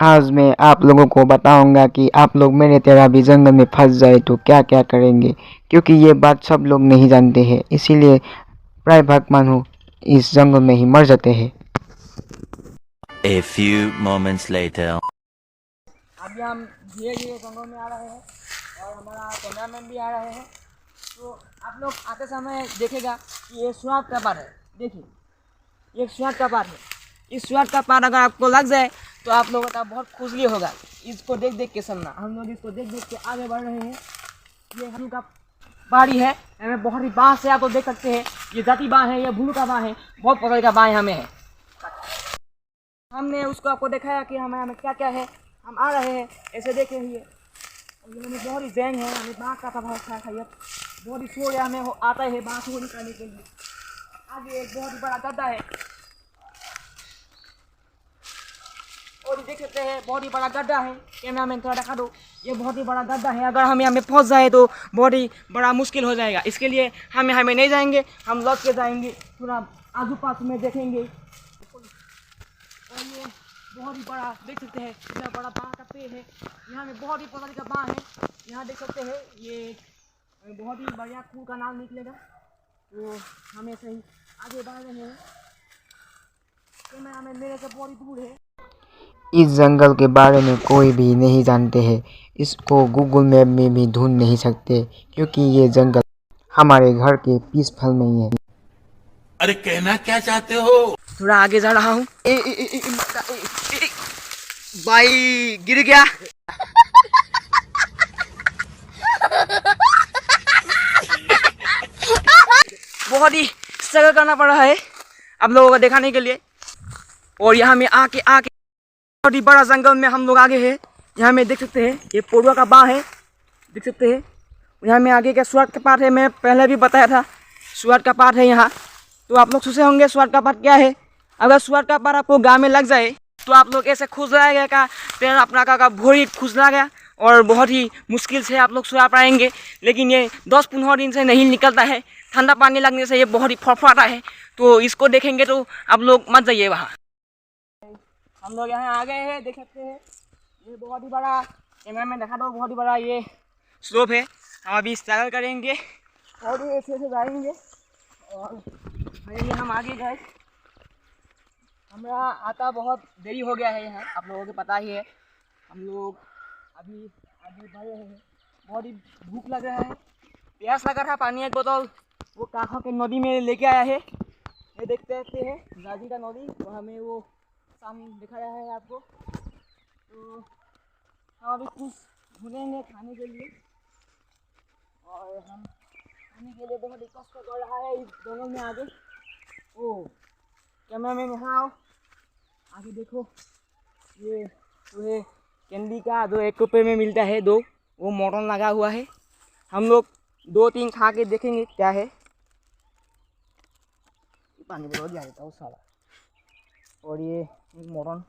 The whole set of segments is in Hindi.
आज मैं आप लोगों को बताऊंगा कि आप लोग मेरे तरह भी जंगल में फंस जाए तो क्या क्या करेंगे, क्योंकि ये बात सब लोग नहीं जानते हैं। इसीलिए प्राय भाग मानो इस जंगल में ही मर जाते हैं। A few moments later. अभी हम धीरे धीरे जंगल में आ रहे हैं और हमारा कैमरामैन भी आ रहे हैं। तो आप लोग आते समय देखेगा कि ये सुराग का पार है। देखिए, ये सुराग का पार है। इस सुराग का पार अगर आपको लग जाए तो आप लोगों का बहुत खुजली होगा। इसको देख देख के चलना। हम लोग इसको देख देख के आगे बढ़ रहे हैं। ये हम का पहाड़ी है, हमें बहुत ही बाँस है। आप लोग देख सकते हैं, ये जाति बाँस है, ये भूलू का बाँस है, बहुत प्रकार का बाँस हमें है। हमने उसको आपको दिखाया कि हमें क्या क्या है। हम आ रहे हैं, ऐसे देख रहिए। हमें बहुत ही जैंग है, हमें बाँस का बहुत अच्छा है। बहुत ही शोर है, हमें आता है बाँस को निकालने के लिए। आगे एक बहुत ही बड़ा गड्ढा है और देख सकते हैं बहुत ही बड़ा गड्ढा है। कैमरामैन थोड़ा दिखा दो। ये बहुत ही बड़ा गड्ढा है। अगर हम यहाँ में फंस जाए तो बहुत ही बड़ा मुश्किल हो जाएगा। इसके लिए हमें नहीं जाएंगे, हम लौट के जाएंगे, थोड़ा आजू पास में देखेंगे। और ये बहुत ही बड़ा देख सकते हैं, इतना बड़ा बाँस का पेड़ है। यहाँ में बहुत ही प्रकार का बाँस है। यहाँ देख सकते हैं, ये बहुत ही बढ़िया खूह का नाम निकलेगा। तो हमें सही आगे बढ़ रहे हैं। कैमरामैन मेरे से बहुत ही दूर है। इस जंगल के बारे में कोई भी नहीं जानते हैं। इसको गूगल मैप में भी ढूंढ नहीं सकते, क्योंकि ये जंगल हमारे घर के पीछे में ही है। अरे कहना क्या चाहते हो? थोड़ा आगे जा रहा हूँ। भाई गिर गया। बहुत ही स्ट्रगल करना पड़ रहा है आप लोगों को दिखाने के लिए। और यहाँ में आके बहुत ही बड़ा जंगल में हम लोग आगे हैं। यहाँ में देख सकते हैं, ये पोड़ुआ का बाँस है, देख सकते हैं। यहाँ में आगे का सुअर का पार्ट है। मैं पहले भी बताया था, सुअर का पार्ट है यहाँ। तो आप लोग सोचे होंगे सुअर का पार्ट क्या है। अगर सुअर का पार्ट आपको गाँव में लग जाए तो आप लोग ऐसे खुजला गया का पैर अपना का भोरी खुजला गया और बहुत ही मुश्किल से आप लोग सुआ पाएंगे। लेकिन ये 10-15 दिन से नहीं निकलता है। ठंडा पानी लगने से ये बहुत ही फड़फड़ाता है। तो इसको देखेंगे तो आप लोग मत जाइए वहाँ। हम लोग यहाँ आ गए हैं, देख सकते हैं। ये बहुत ही बड़ा, कैमरा में दिखा दो, बहुत ही बड़ा ये स्लोप है। हम अभी स्ट्रगल करेंगे और ये ऐसे से जाएंगे। और ये हम आगे गए। हमारा आता बहुत देरी हो गया है यहाँ, आप लोगों को पता ही है। हम लोग अभी आगे बढ़ रहे हैं। बहुत ही भूख लग रहा है, प्यास लगा था। पानी एक बोतल वो काखा के नदी में लेके आया है। ये देखते हैं गाजी का नदी, तो हमें वो सामने दिखा रहा है आपको। तो हम अभी कुछ ढूंढेंगे खाने के लिए और हम खाने के लिए बहुत ही कष्ट कर रहा है इस जंगल में आगे। ओ कैमरा मैन यहाँ आओ, आगे देखो। ये जो है कैंडी का जो 1 रुपये में मिलता है 2, वो मटन लगा हुआ है। हम लोग 2-3 खा के देखेंगे क्या है। पानी बोल दिया देता हूँ साला। और ये मटन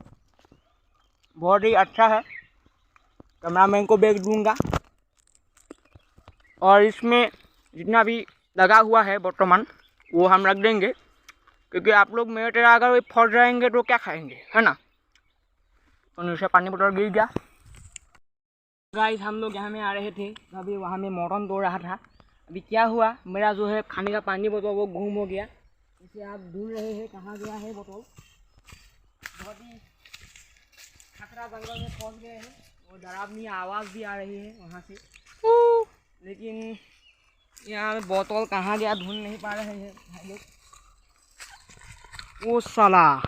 बहुत ही अच्छा है। कैमरामैन को बैग दूंगा और इसमें जितना भी लगा हुआ है वर्तमान वो हम रख देंगे, क्योंकि आप लोग मेरे तरह अगर फंस जाएंगे तो क्या खाएंगे, है ना। तो नीचे पानी बोतल गिर गया। गाइस हम लोग यहाँ में आ रहे थे, अभी वहाँ में मटन तोड़ रहा था। अभी क्या हुआ, मेरा जो है खाने का पानी बोतल वो गुम हो गया। इसे आप ढूंढ रहे हैं कहाँ गया है बोतल। बहुत ही खतरा जंगल में फंस गए हैं और डरावनी आवाज़ भी आ रही है वहाँ से। लेकिन यहाँ बोतल कहाँ गया ढूंढ नहीं पा रहे हैं भाई लोग। वो साला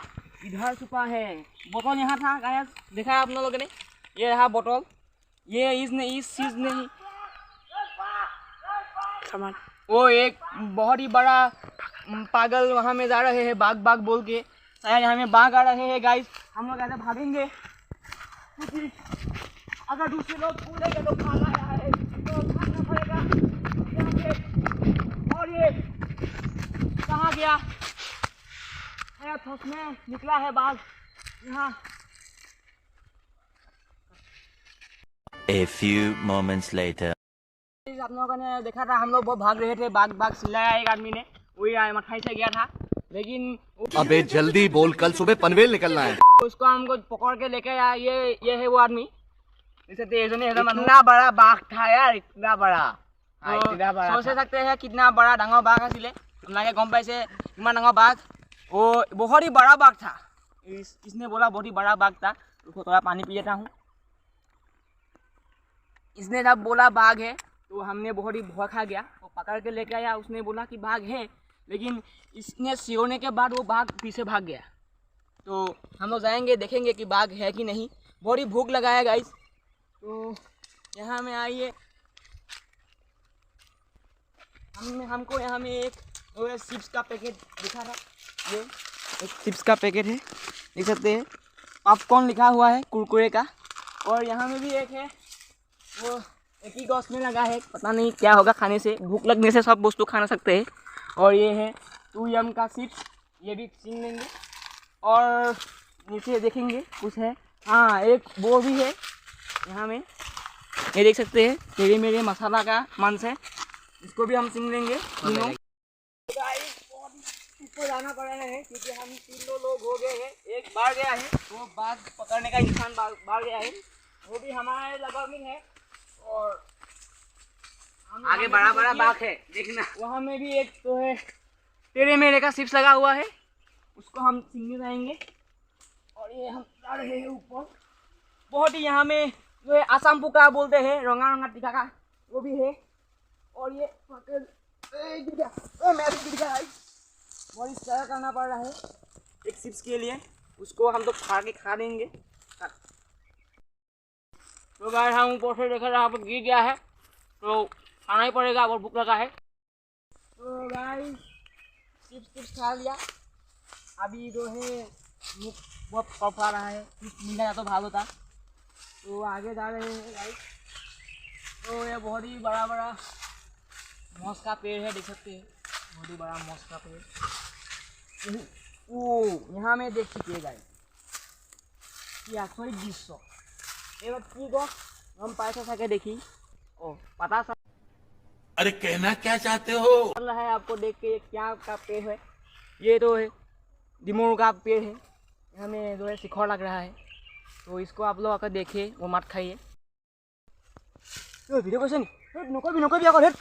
इधर छुपा है। बोतल यहाँ था गायस, देखा आप लोगों ने। ये रहा बोतल। ये इस चीज़ नहीं, वो एक बहुत ही बड़ा पागल वहाँ में जा रहे हैं बाग बाग बोल के। शायद यहाँ में बाघ आ रहे हैं गाइस। हम लोग ऐसे भागेंगे क्योंकि अगर दूसरे लोग कूदेंगे तो खाना है तो भागना पड़ेगा। और ये कहाँ गया है, में निकला है बाघ यहाँ। A few moments later. आप लोगों ने देखा था, हम लोग बहुत भाग रहे थे, बाघ चिल्लाया एक आदमी ने, वही मठाई से गया था। लेकिन अबे जल्दी बोल, कल सुबह पनवेल निकलना है। उसको हमको पकड़ के लेके आया। ये है वो आदमी। कितना बड़ा बाघ था यार, इतना बड़ा। सोच सकते हैं कितना बड़ा डांगर बाघ आছিলে। আপোনালোকে गम पाइसे इतना डांगर बाघ। वो बहुत ही बड़ा बाघ था। इसने बोला बहुत ही बड़ा बाघ था। उसको थोड़ा पानी पी लेता हूँ। इसने जब बोला बाघ है तो हमने बहुत ही भौं खा गया। वो पकड़ के लेके आया। उसने बोला कि बाघ है, लेकिन इसने सिरोने के बाद वो बाघ पीछे भाग गया। तो हम लोग जाएंगे, देखेंगे कि बाघ है कि नहीं। बहुत ही भूख लगा है गाइस। तो यहाँ में आइए। हमको यहाँ में एक चिप्स का पैकेट दिखा था। ये एक चिप्स का पैकेट है, देख सकते हैं। पॉपकॉर्न लिखा हुआ है कुरकुरे का। और यहाँ में भी एक है, वो एक ही गॉस में लगा है। पता नहीं क्या होगा खाने से। भूख लगने से सब वस्तु खा सकते हैं। और ये है 2M का चिप्स, ये भी छीन लेंगे। और नीचे देखेंगे कुछ है। हाँ, एक वो भी है यहाँ में, ये देख सकते हैं। तेरे मेरे मसाला का मांस है, इसको भी हम छीन लेंगे तीनों। ऊपर जाना पड़ रहा है क्योंकि हम 3 लोग हो गए हैं। एक बाढ़ गया है, वो बाघ पकड़ने का इंसान बाढ़ गया है, वो भी हमारे लगभग में है। और आगे बड़ा बड़ा बाघ है, देखना। वहाँ में भी एक तो है तेरे मेरे का चिप्स लगा हुआ है, उसको हम छीनने जाएंगे। और ये हम जा रहे हैं ऊपर। बहुत ही यहाँ में जो है आसाम पुका बोलते हैं, रंगा रंगा टीका का, वो भी है। और ये बहुत ही तरह करना पड़ रहा है एक चिप्स के लिए। उसको हम तो फाड़ के खा देंगे। तो गाइस हम ऊपर से देखा रहा गिर गया है, तो खाना ही पड़ेगा। बहुत भूख लगा है। तो गाइस चिप्स खा लिया। अभी जो है मुख बहुत फड़फड़ा रहा है, मिल जाता तो भाग होता। तो आगे जा रहे हैं गाइस। तो ये बहुत ही बड़ा बड़ा मौस का पेड़ है, देख सकते हैं। बहुत ही बड़ा मौस का पेड़। ओ यहाँ में देख सकते हैं गाइस, क्या 200 ये बात की को हम पैसा सके देखी। ओ पता सा अरे कहना क्या चाहते हो? चल रहा है आपको देख के। क्या का पेड़ है ये? तो है दिमोड़ का पेड़ है। हमें जो है शिखर लग रहा है, तो इसको आप लोग आकर देखिए, वो मत खाइए। वीडियो क्वेश्चन नको भी आकर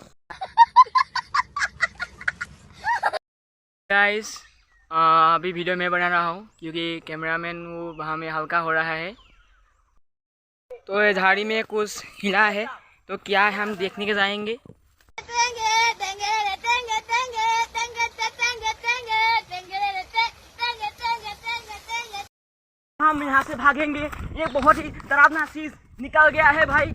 गाइस। अभी वीडियो मैं बना रहा हूँ क्योंकि कैमरामैन वो वहाँ में हल्का हो रहा है। तो ये झाड़ी में कुछ हिला है, तो क्या है हम देखने के जाएंगे। हम यहाँ से भागेंगे। ये बहुत ही डरावना चीज निकल गया है भाई।